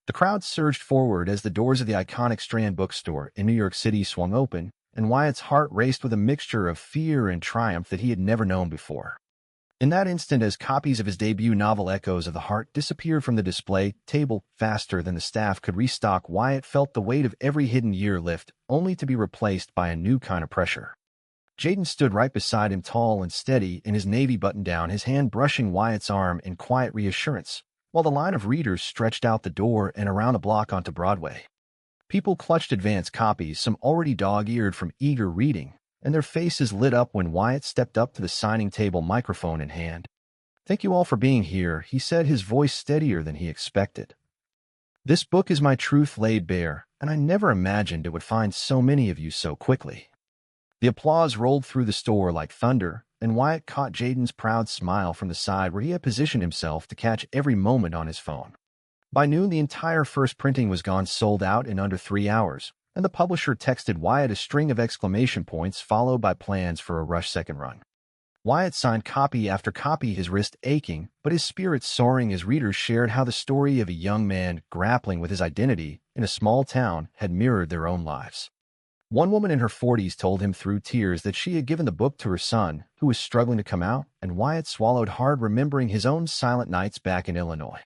The crowd surged forward as the doors of the iconic Strand bookstore in New York City swung open, and Wyatt's heart raced with a mixture of fear and triumph that he had never known before. In that instant, as copies of his debut novel Echoes of the Heart disappeared from the display table faster than the staff could restock, Wyatt felt the weight of every hidden year lift, only to be replaced by a new kind of pressure. Jaden stood right beside him, tall and steady, in his navy button-down, his hand brushing Wyatt's arm in quiet reassurance, while the line of readers stretched out the door and around a block onto Broadway. People clutched advance copies, some already dog-eared from eager reading, and their faces lit up when Wyatt stepped up to the signing table, microphone in hand. "Thank you all for being here," he said, his voice steadier than he expected. "This book is my truth laid bare, and I never imagined it would find so many of you so quickly." The applause rolled through the store like thunder, and Wyatt caught Jaden's proud smile from the side where he had positioned himself to catch every moment on his phone. By noon, the entire first printing was gone, sold out in under 3 hours, and the publisher texted Wyatt a string of exclamation points followed by plans for a rush second run. Wyatt signed copy after copy, his wrist aching, but his spirits soaring as readers shared how the story of a young man grappling with his identity in a small town had mirrored their own lives. One woman in her 40s told him through tears that she had given the book to her son, who was struggling to come out, and Wyatt swallowed hard, remembering his own silent nights back in Illinois.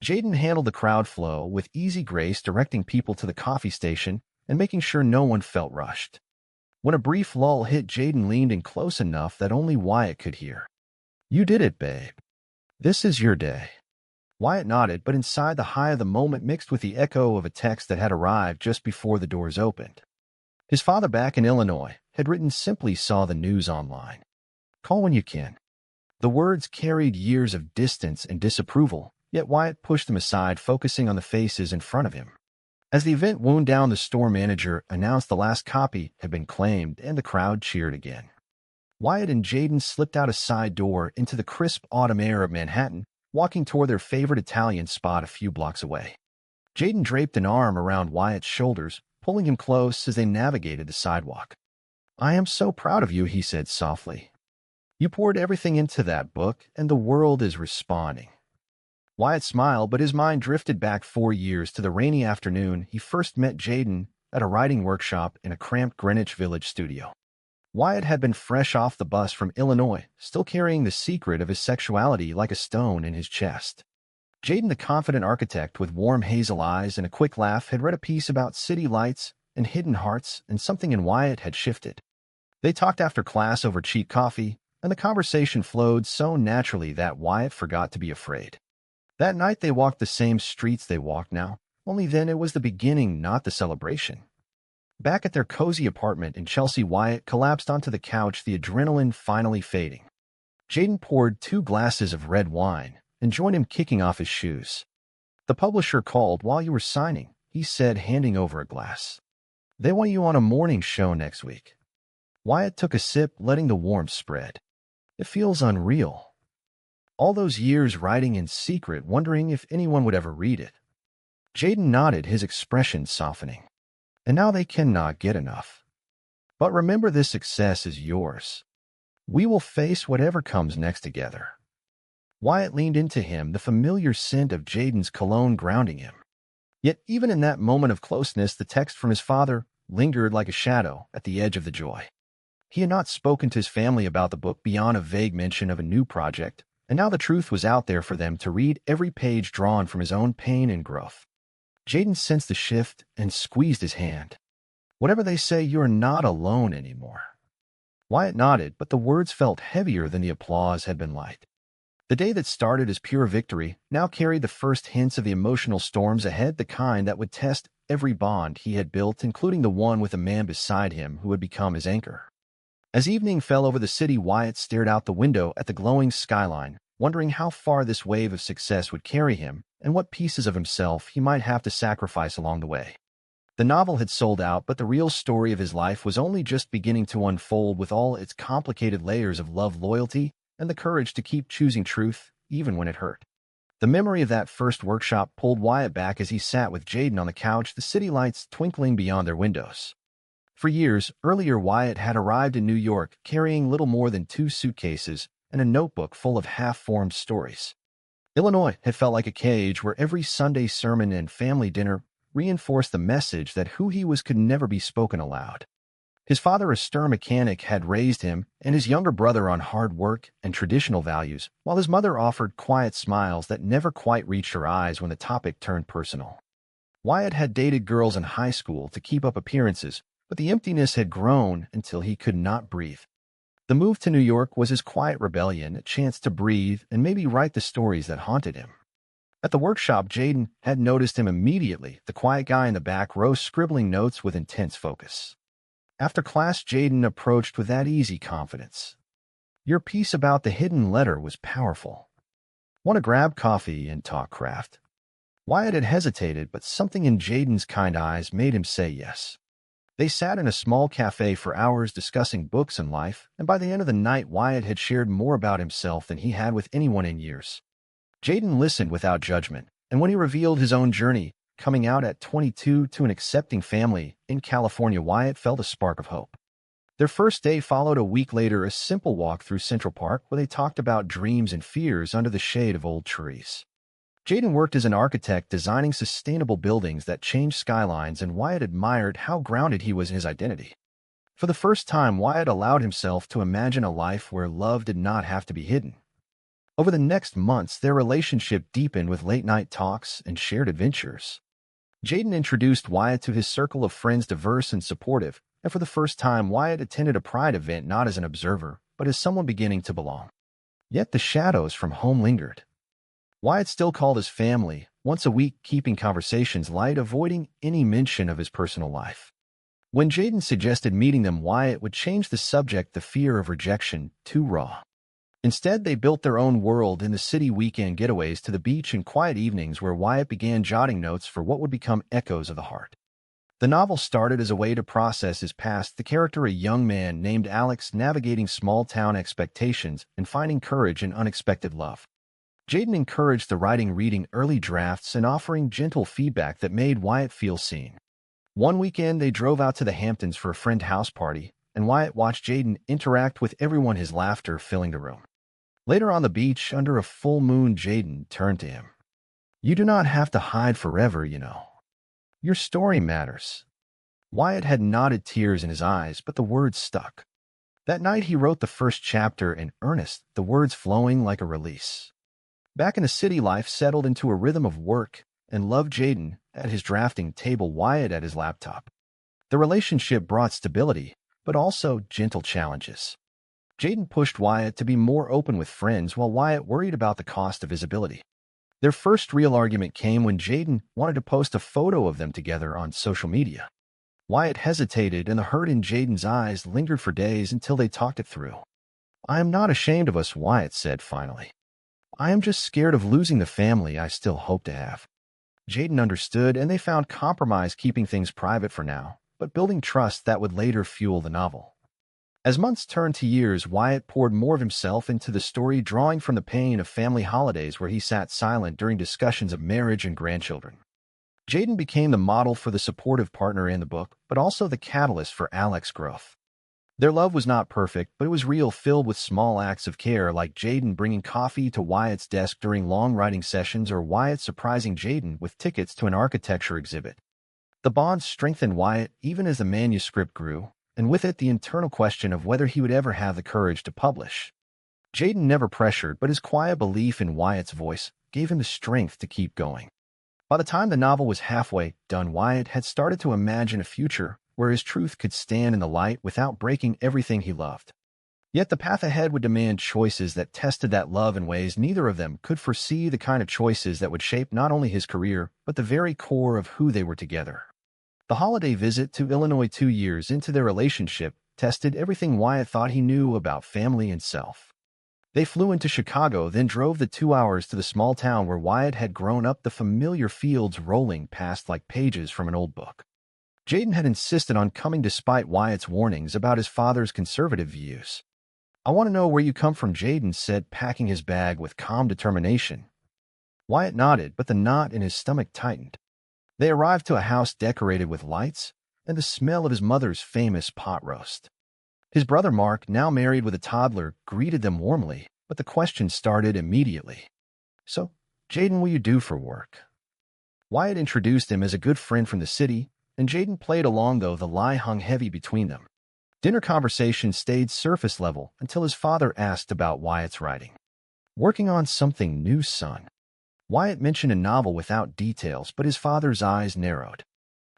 Jaden handled the crowd flow with easy grace, directing people to the coffee station and making sure no one felt rushed. When a brief lull hit, Jaden leaned in close enough that only Wyatt could hear. "You did it, babe. This is your day." Wyatt nodded, but inside, the high of the moment mixed with the echo of a text that had arrived just before the doors opened. His father, back in Illinois, had written simply, "Saw the news online. Call when you can." The words carried years of distance and disapproval, yet Wyatt pushed them aside, focusing on the faces in front of him. As the event wound down, the store manager announced the last copy had been claimed, and the crowd cheered again. Wyatt and Jaden slipped out a side door into the crisp autumn air of Manhattan, walking toward their favorite Italian spot a few blocks away. Jaden draped an arm around Wyatt's shoulders, pulling him close as they navigated the sidewalk. "I am so proud of you," he said softly. "You poured everything into that book, and the world is responding." Wyatt smiled, but his mind drifted back 4 years to the rainy afternoon he first met Jaden at a writing workshop in a cramped Greenwich Village studio. Wyatt had been fresh off the bus from Illinois, still carrying the secret of his sexuality like a stone in his chest. Jaden, the confident architect with warm hazel eyes and a quick laugh, had read a piece about city lights and hidden hearts, and something in Wyatt had shifted. They talked after class over cheap coffee, and the conversation flowed so naturally that Wyatt forgot to be afraid. That night they walked the same streets they walked now, only then it was the beginning, not the celebration. Back at their cozy apartment in Chelsea, Wyatt collapsed onto the couch, the adrenaline finally fading. Jaden poured 2 glasses of red wine and joined him, kicking off his shoes. "The publisher called while you were signing," he said, handing over a glass. "They want you on a morning show next week." Wyatt took a sip, letting the warmth spread. "It feels unreal. All those years writing in secret, wondering if anyone would ever read it." Jaden nodded, his expression softening. "And now they cannot get enough. But remember, this success is yours. We will face whatever comes next together." Wyatt leaned into him, the familiar scent of Jaden's cologne grounding him. Yet even in that moment of closeness, the text from his father lingered like a shadow at the edge of the joy. He had not spoken to his family about the book beyond a vague mention of a new project, and now the truth was out there for them to read, every page drawn from his own pain and growth. Jaden sensed the shift and squeezed his hand. "Whatever they say, you are not alone anymore." Wyatt nodded, but the words felt heavier than the applause had been light. The day that started as pure victory now carried the first hints of the emotional storms ahead, the kind that would test every bond he had built, including the one with a man beside him who would become his anchor. As evening fell over the city, Wyatt stared out the window at the glowing skyline, wondering how far this wave of success would carry him and what pieces of himself he might have to sacrifice along the way. The novel had sold out, but the real story of his life was only just beginning to unfold, with all its complicated layers of love, loyalty, and the courage to keep choosing truth, even when it hurt. The memory of that first workshop pulled Wyatt back as he sat with Jaden on the couch, the city lights twinkling beyond their windows. For years earlier, Wyatt had arrived in New York carrying little more than 2 suitcases and a notebook full of half-formed stories. Illinois had felt like a cage where every Sunday sermon and family dinner reinforced the message that who he was could never be spoken aloud. His father, a stern mechanic, had raised him and his younger brother on hard work and traditional values, while his mother offered quiet smiles that never quite reached her eyes when the topic turned personal. Wyatt had dated girls in high school to keep up appearances, but the emptiness had grown until he could not breathe. The move to New York was his quiet rebellion, a chance to breathe and maybe write the stories that haunted him. At the workshop, Jaden had noticed him immediately, the quiet guy in the back row scribbling notes with intense focus. After class, Jaden approached with that easy confidence. "Your piece about the hidden letter was powerful. Want to grab coffee and talk craft?" Wyatt had hesitated, but something in Jaden's kind eyes made him say yes. They sat in a small cafe for hours discussing books and life, and by the end of the night, Wyatt had shared more about himself than he had with anyone in years. Jaden listened without judgment, and when he revealed his own journey, coming out at 22 to an accepting family in California, Wyatt felt a spark of hope. Their first day followed a week later, a simple walk through Central Park where they talked about dreams and fears under the shade of old trees. Jaden worked as an architect designing sustainable buildings that changed skylines, and Wyatt admired how grounded he was in his identity. For the first time, Wyatt allowed himself to imagine a life where love did not have to be hidden. Over the next months, their relationship deepened with late-night talks and shared adventures. Jaden introduced Wyatt to his circle of friends, diverse and supportive, and for the first time, Wyatt attended a Pride event not as an observer, but as someone beginning to belong. Yet the shadows from home lingered. Wyatt still called his family once a week, keeping conversations light, avoiding any mention of his personal life. When Jaden suggested meeting them, Wyatt would change the subject, the fear of rejection, too raw. Instead, they built their own world in the city, weekend getaways to the beach and quiet evenings where Wyatt began jotting notes for what would become echoes of the heart. The novel started as a way to process his past, the character, a young man named Alex, navigating small-town expectations and finding courage in unexpected love. Jaden encouraged the writing, reading early drafts and offering gentle feedback that made Wyatt feel seen. One weekend, they drove out to the Hamptons for a friend house party, and Wyatt watched Jaden interact with everyone, his laughter filling the room. Later on the beach, under a full moon, Jaden turned to him. "You do not have to hide forever, you know. Your story matters." Wyatt had nodded, tears in his eyes, but the words stuck. That night, he wrote the first chapter in earnest, the words flowing like a release. Back in the city, life settled into a rhythm of work and love. Jaden at his drafting table, Wyatt at his laptop. The relationship brought stability, but also gentle challenges. Jaden pushed Wyatt to be more open with friends, while Wyatt worried about the cost of visibility. Their first real argument came when Jaden wanted to post a photo of them together on social media. Wyatt hesitated, and the hurt in Jaden's eyes lingered for days until they talked it through. "I am not ashamed of us," Wyatt said finally. "I am just scared of losing the family I still hope to have." Jaden understood, and they found compromise, keeping things private for now, but building trust that would later fuel the novel. As months turned to years, Wyatt poured more of himself into the story, drawing from the pain of family holidays where he sat silent during discussions of marriage and grandchildren. Jaden became the model for the supportive partner in the book, but also the catalyst for Alex's growth. Their love was not perfect, but it was real, filled with small acts of care, like Jaden bringing coffee to Wyatt's desk during long writing sessions, or Wyatt surprising Jaden with tickets to an architecture exhibit. The bond strengthened Wyatt even as the manuscript grew, and with it the internal question of whether he would ever have the courage to publish. Jaden never pressured, but his quiet belief in Wyatt's voice gave him the strength to keep going. By the time the novel was halfway done, Wyatt had started to imagine a future where his truth could stand in the light without breaking everything he loved. Yet the path ahead would demand choices that tested that love in ways neither of them could foresee, the kind of choices that would shape not only his career, but the very core of who they were together. The holiday visit to Illinois 2 years into their relationship tested everything Wyatt thought he knew about family and self. They flew into Chicago, then drove the 2 hours to the small town where Wyatt had grown up, the familiar fields rolling past like pages from an old book. Jaden had insisted on coming despite Wyatt's warnings about his father's conservative views. "I want to know where you come from," Jaden said, packing his bag with calm determination. Wyatt nodded, but the knot in his stomach tightened. They arrived to a house decorated with lights and the smell of his mother's famous pot roast. His brother Mark, now married with a toddler, greeted them warmly, but the question started immediately. "So, Jaden, will you do for work? Wyatt introduced him as a good friend from the city, and Jaden played along, though the lie hung heavy between them. Dinner conversation stayed surface level until his father asked about Wyatt's writing. Working on something new, son. Wyatt mentioned a novel without details, but his father's eyes narrowed.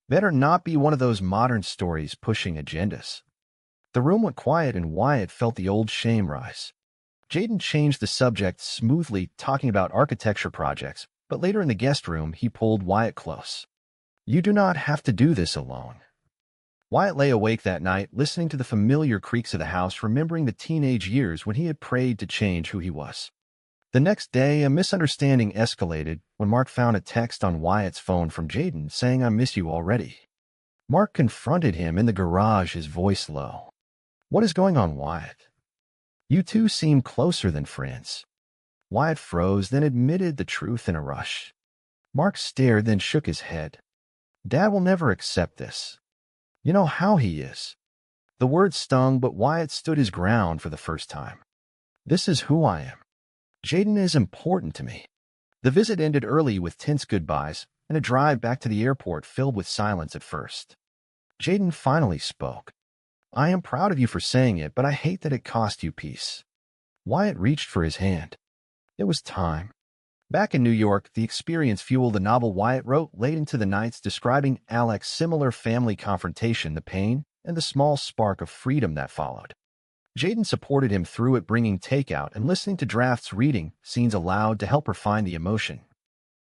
Better not be one of those modern stories pushing agendas. The room went quiet and Wyatt felt the old shame rise. Jaden changed the subject smoothly, talking about architecture projects, but later in the guest room he pulled Wyatt close. You do not have to do this alone. Wyatt lay awake that night, listening to the familiar creaks of the house, remembering the teenage years when he had prayed to change who he was. The next day, a misunderstanding escalated when Mark found a text on Wyatt's phone from Jaden saying, "I miss you already." Mark confronted him in the garage, his voice low. What is going on, Wyatt? You two seem closer than friends. Wyatt froze, then admitted the truth in a rush. Mark stared, then shook his head. Dad will never accept this. You know how he is. The word stung, but Wyatt stood his ground for the first time. This is who I am. Jaden is important to me. The visit ended early with tense goodbyes and a drive back to the airport filled with silence at first. Jaden finally spoke. I am proud of you for saying it, but I hate that it cost you peace. Wyatt reached for his hand. It was time. Back in New York, the experience fueled the novel Wyatt wrote late into the nights, describing Alex's similar family confrontation, the pain, and the small spark of freedom that followed. Jaden supported him through it, bringing takeout and listening to drafts, reading scenes aloud to help refine the emotion.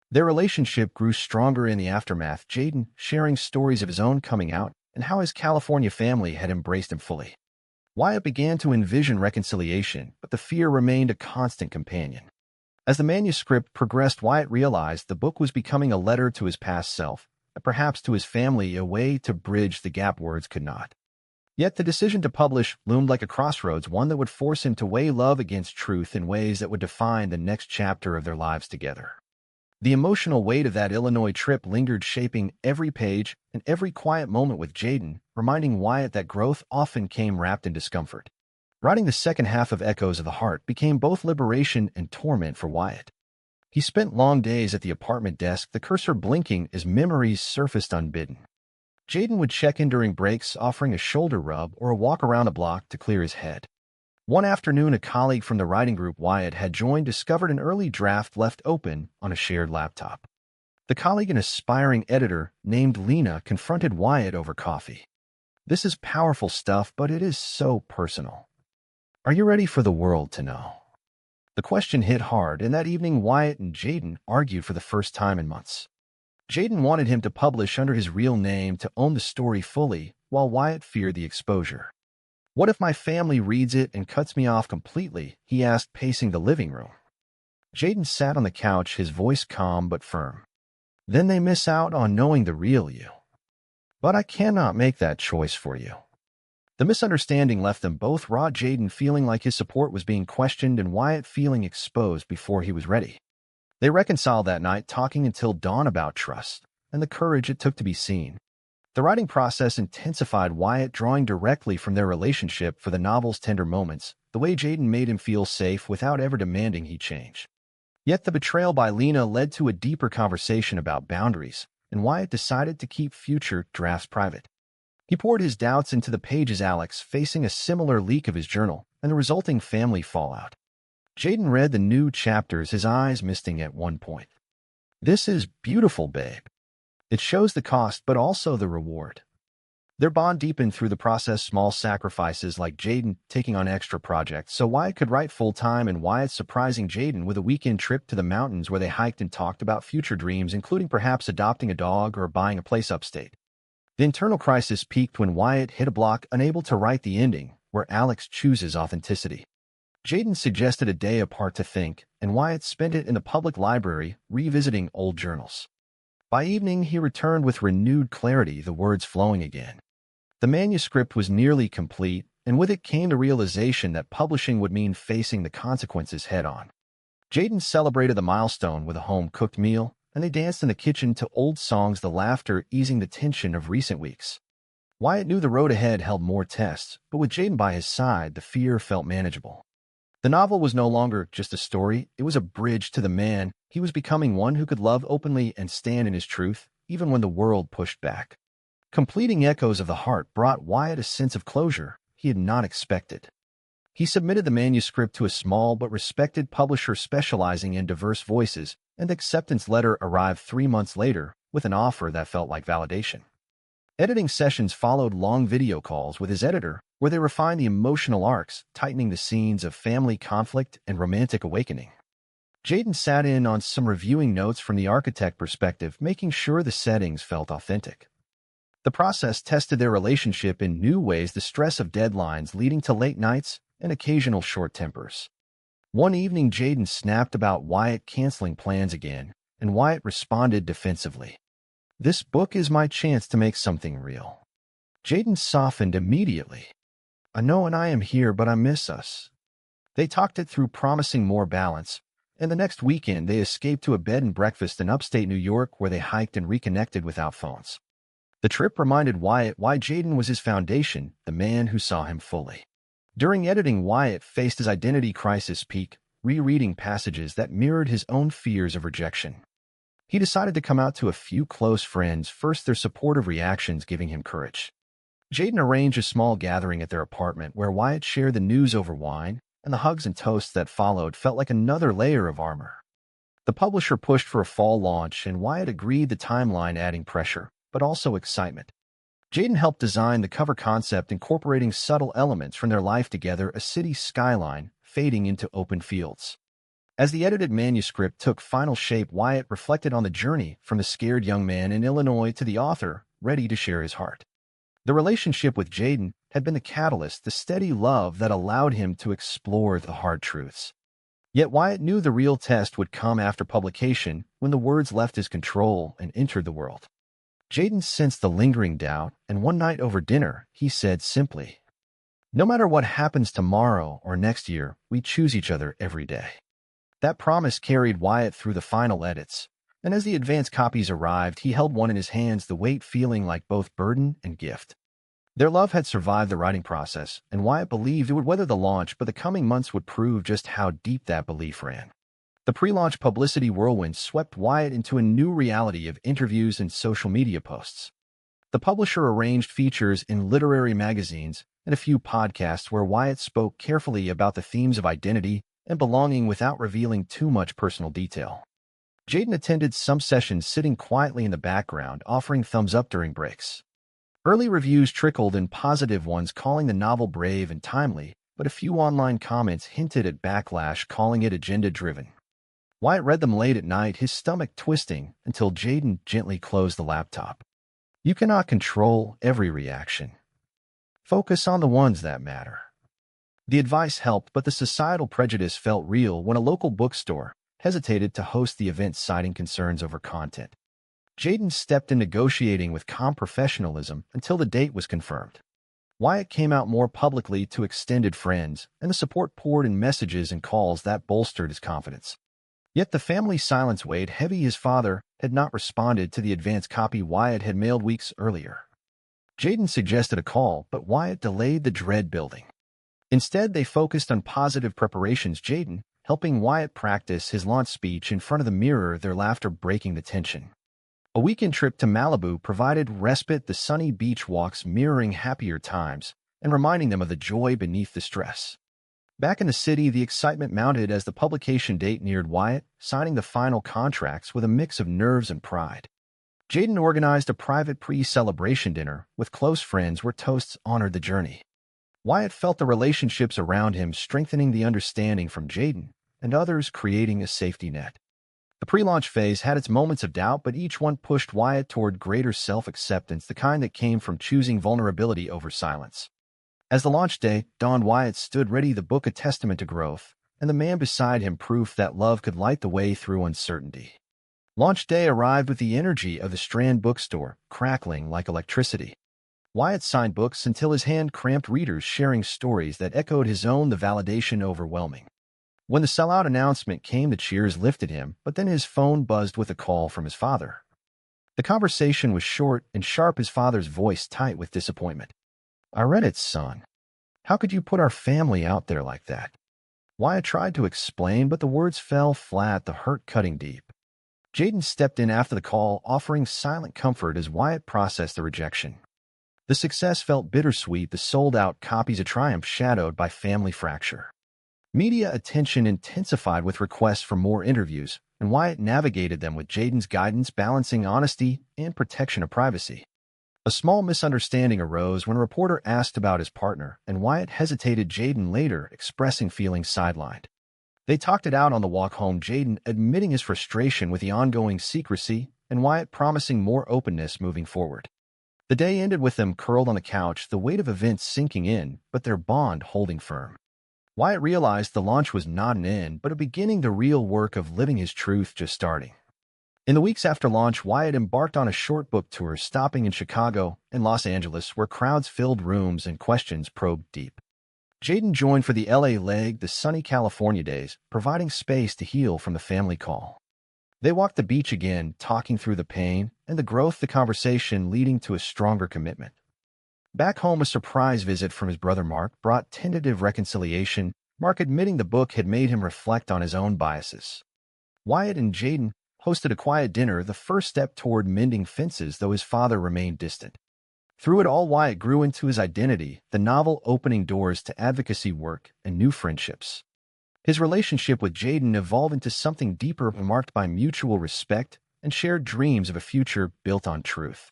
Their relationship grew stronger in the aftermath, Jaden sharing stories of his own coming out and how his California family had embraced him fully. Wyatt began to envision reconciliation, but the fear remained a constant companion. As the manuscript progressed, Wyatt realized the book was becoming a letter to his past self, and perhaps to his family, a way to bridge the gap words could not. Yet the decision to publish loomed like a crossroads, one that would force him to weigh love against truth in ways that would define the next chapter of their lives together. The emotional weight of that Illinois trip lingered, shaping every page and every quiet moment with Jaden, reminding Wyatt that growth often came wrapped in discomfort. Writing the second half of Echoes of the Heart became both liberation and torment for Wyatt. He spent long days at the apartment desk, the cursor blinking as memories surfaced unbidden. Jaden would check in during breaks, offering a shoulder rub or a walk around the block to clear his head. One afternoon, a colleague from the writing group Wyatt had joined discovered an early draft left open on a shared laptop. The colleague, an aspiring editor named Lena, confronted Wyatt over coffee. This is powerful stuff, but it is so personal. Are you ready for the world to know? The question hit hard, and that evening Wyatt and Jaden argued for the first time in months. Jaden wanted him to publish under his real name, to own the story fully, while Wyatt feared the exposure. What if my family reads it and cuts me off completely? He asked, pacing the living room. Jaden sat on the couch, his voice calm but firm. Then they miss out on knowing the real you. But I cannot make that choice for you. The misunderstanding left them both raw, Jaden feeling like his support was being questioned and Wyatt feeling exposed before he was ready. They reconciled that night, talking until dawn about trust and the courage it took to be seen. The writing process intensified, Wyatt drawing directly from their relationship for the novel's tender moments, the way Jaden made him feel safe without ever demanding he change. Yet the betrayal by Lena led to a deeper conversation about boundaries, and Wyatt decided to keep future drafts private. He poured his doubts into the pages, Alex facing a similar leak of his journal and the resulting family fallout. Jaden read the new chapters, his eyes misting at one point. This is beautiful, babe. It shows the cost, but also the reward. Their bond deepened through the process, small sacrifices like Jaden taking on extra projects so Wyatt could write full-time, and Wyatt surprising Jaden with a weekend trip to the mountains where they hiked and talked about future dreams, including perhaps adopting a dog or buying a place upstate. The internal crisis peaked when Wyatt hit a block, unable to write the ending, where Alex chooses authenticity. Jaden suggested a day apart to think, and Wyatt spent it in the public library, revisiting old journals. By evening, he returned with renewed clarity, the words flowing again. The manuscript was nearly complete, and with it came the realization that publishing would mean facing the consequences head-on. Jaden celebrated the milestone with a home-cooked meal, and they danced in the kitchen to old songs, the laughter easing the tension of recent weeks. Wyatt knew the road ahead held more tests, but with Jaden by his side, the fear felt manageable. The novel was no longer just a story, it was a bridge to the man he He was becoming one who could love openly and stand in his truth, even when the world pushed back. Completing Echoes of the Heart brought Wyatt a sense of closure he had not expected. He submitted the manuscript to a small but respected publisher specializing in diverse voices, and the acceptance letter arrived 3 months later with an offer that felt like validation. Editing sessions followed long video calls with his editor, where they refined the emotional arcs, tightening the scenes of family conflict and romantic awakening. Jaden sat in on some reviewing notes from the architect perspective, making sure the settings felt authentic. The process tested their relationship in new ways, the stress of deadlines leading to late nights and occasional short tempers. One evening, Jaden snapped about Wyatt canceling plans again, and Wyatt responded defensively. "This book is my chance to make something real." Jaden softened immediately. "I know, and I am here, but I miss us." They talked it through, promising more balance, and the next weekend they escaped to a bed and breakfast in upstate New York where they hiked and reconnected without phones. The trip reminded Wyatt why Jaden was his foundation, the man who saw him fully. During editing, Wyatt faced his identity crisis peak, rereading passages that mirrored his own fears of rejection. He decided to come out to a few close friends, first their supportive reactions giving him courage. Jaden arranged a small gathering at their apartment where Wyatt shared the news over wine, and the hugs and toasts that followed felt like another layer of armor. The publisher pushed for a fall launch, and Wyatt agreed, the timeline adding pressure, but also excitement. Jaden helped design the cover concept, incorporating subtle elements from their life together, a city skyline fading into open fields. As the edited manuscript took final shape, Wyatt reflected on the journey from the scared young man in Illinois to the author ready to share his heart. The relationship with Jaden had been the catalyst, the steady love that allowed him to explore the hard truths. Yet Wyatt knew the real test would come after publication, when the words left his control and entered the world. Jaden sensed the lingering doubt, and one night over dinner, he said simply, "No matter what happens tomorrow or next year, we choose each other every day." That promise carried Wyatt through the final edits, and as the advance copies arrived, he held one in his hands, the weight feeling like both burden and gift. Their love had survived the writing process, and Wyatt believed it would weather the launch, but the coming months would prove just how deep that belief ran. The pre-launch publicity whirlwind swept Wyatt into a new reality of interviews and social media posts. The publisher arranged features in literary magazines and a few podcasts where Wyatt spoke carefully about the themes of identity and belonging without revealing too much personal detail. Jaden attended some sessions, sitting quietly in the background, offering thumbs up during breaks. Early reviews trickled in, positive ones calling the novel brave and timely, but a few online comments hinted at backlash, calling it agenda-driven. Wyatt read them late at night, his stomach twisting, until Jaden gently closed the laptop. "You cannot control every reaction. Focus on the ones that matter." The advice helped, but the societal prejudice felt real when a local bookstore hesitated to host the event, citing concerns over content. Jaden stepped in, negotiating with calm professionalism until the date was confirmed. Wyatt came out more publicly to extended friends, and the support poured in messages and calls that bolstered his confidence. Yet the family silence weighed heavy. His father had not responded to the advance copy Wyatt had mailed weeks earlier. Jaden suggested a call, but Wyatt delayed, the dread building. Instead, they focused on positive preparations, Jaden helping Wyatt practice his launch speech in front of the mirror, their laughter breaking the tension. A weekend trip to Malibu provided respite, the sunny beach walks mirroring happier times and reminding them of the joy beneath the stress. Back in the city, the excitement mounted as the publication date neared, Wyatt signing the final contracts with a mix of nerves and pride. Jaden organized a private pre-celebration dinner with close friends where toasts honored the journey. Wyatt felt the relationships around him strengthening, the understanding from Jaden and others creating a safety net. The pre-launch phase had its moments of doubt, but each one pushed Wyatt toward greater self-acceptance, the kind that came from choosing vulnerability over silence. As the launch day dawned, Wyatt stood ready, the book a testament to growth, and the man beside him proof that love could light the way through uncertainty. Launch day arrived with the energy of the Strand bookstore, crackling like electricity. Wyatt signed books until his hand cramped, readers sharing stories that echoed his own, the validation overwhelming. When the sellout announcement came, the cheers lifted him, but then his phone buzzed with a call from his father. The conversation was short and sharp, his father's voice tight with disappointment. "I read it, son. How could you put our family out there like that?" Wyatt tried to explain, but the words fell flat, the hurt cutting deep. Jaden stepped in after the call, offering silent comfort as Wyatt processed the rejection. The success felt bittersweet, the sold-out copies of Triumph shadowed by family fracture. Media attention intensified with requests for more interviews, and Wyatt navigated them with Jaden's guidance, balancing honesty and protection of privacy. A small misunderstanding arose when a reporter asked about his partner, and Wyatt hesitated, Jaden later expressing feelings sidelined. They talked it out on the walk home, Jaden admitting his frustration with the ongoing secrecy, and Wyatt promising more openness moving forward. The day ended with them curled on the couch, the weight of events sinking in, but their bond holding firm. Wyatt realized the launch was not an end, but a beginning, the real work of living his truth just starting. In the weeks after launch, Wyatt embarked on a short book tour, stopping in Chicago and Los Angeles, where crowds filled rooms and questions probed deep. Jaden joined for the LA leg, the sunny California days, providing space to heal from the family call. They walked the beach again, talking through the pain and the growth, the conversation leading to a stronger commitment. Back home, a surprise visit from his brother Mark brought tentative reconciliation, Mark admitting the book had made him reflect on his own biases. Wyatt and Jaden hosted a quiet dinner, the first step toward mending fences, though his father remained distant. Through it all, Wyatt grew into his identity, the novel opening doors to advocacy work and new friendships. His relationship with Jaden evolved into something deeper, marked by mutual respect and shared dreams of a future built on truth.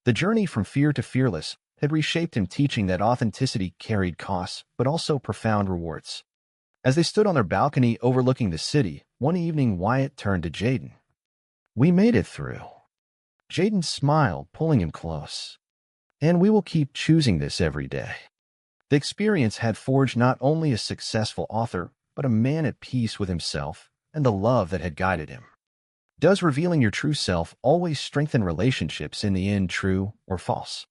The journey from fear to fearless had reshaped him, teaching that authenticity carried costs, but also profound rewards. As they stood on their balcony overlooking the city, one evening Wyatt turned to Jaden. "We made it through." Jaden smiled, pulling him close. "And we will keep choosing this every day." The experience had forged not only a successful author, but a man at peace with himself and the love that had guided him. Does revealing your true self always strengthen relationships in the end, true or false?